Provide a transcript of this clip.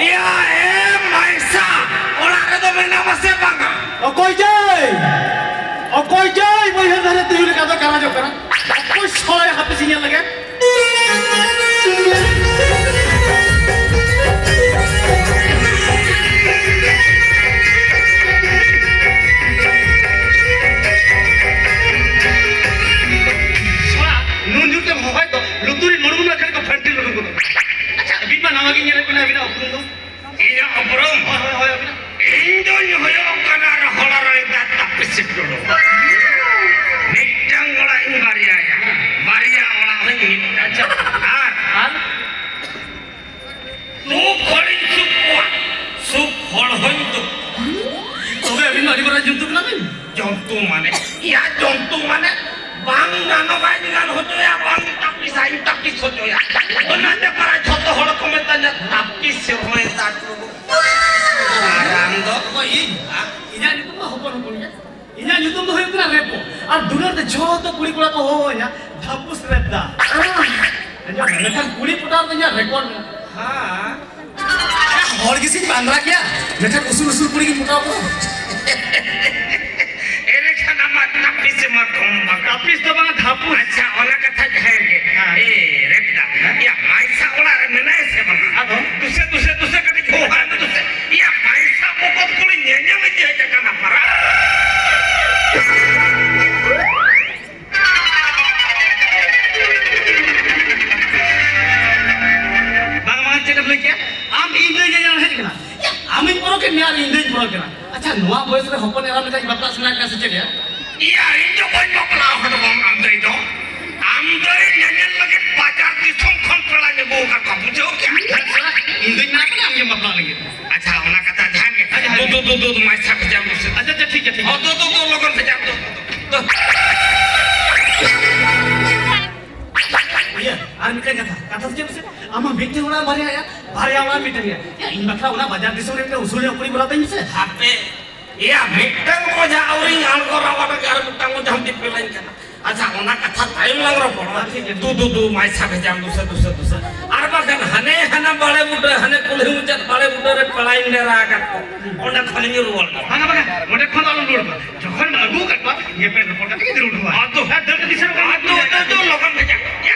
Iya, Maisa. Orang itu mana masih bangga? Okoy jay, boleh dari tuh ini kata karena jauh kan? Aku soalnya habis ini lagi. Nunjuknya mau itu, luturin nurun akan ke pentil nurun. Bima nama gini lagi bina opung tuh. Iya, opung. Indonya hoyok karena holar itu tapi dulu. Nidang olah ini Maria ya, Maria olah ini aja. Tuh korin sup hol itu. Oke, bina di mana juntuk namin? Jontu mana? Iya jontu mana? Bang nano kayak dengan hoto ya bang tapi sojo ya. Benarnya para joto hol komentarnya tapi siroi satu. Sekarang tuh kok ini? Ini itu mah hopon-hoponnya. Ini itu tuh itu kan repo. Dunia tuh joto kulit-kulit tuh honya dapus redda. Jadi kan kulit putar tuh ya rekor. Hah? Hol gisin bandrak ya. Mereka usul-usul kulit putar tuh. Ini kan nama tapi semua kembang. Tapi itu banget hapus. Acha orang kata jahege. Repda. Ya Maisa olah mana sih bang? Aduh. Tusa kali kohan tusa. Ya Maisa pokok kulitnya aja jangan apa. Bang mangan cedek beli ya? Am Indonya yang lahir kena. Ya, amin poroke niar Indonya poroke kena. Acha nuah boys re hopon eram kita bapak senang kasih cedek ya. Iya itu kan mau kelahar bang amdai itu. Amdai nyanyian lagi pacar di songkon pelanya bukan kamu jauh ya. Indonya apa yang yang bapak lagi? Acha orang kata jahege. Tuh Maisa kejam tuh. Acha ठीक है. Oh tuh logon kejam tuh. Iya, armikan kata saja sih. Ama meeting orang Maria orang meeting ya. Ya ini bakal orang bajar di sore itu usulnya kuri berapa ini sih? HP. Iya, mitang ko ja auring algora wada gar mitang ko jam dipelain kana. Acha ona kata time lang ro polo. Tuh Maisa kejam tuh. Arba kan hana bale muda hane kulih ucat bale muda re pelain dera akat. Ona khani ruwal. Bang moda khon alun dulu. Jokhon bagu katwa ye pe report ka tidur dua. Atuh, Dah di sana kan. atuh logan kejam. Ya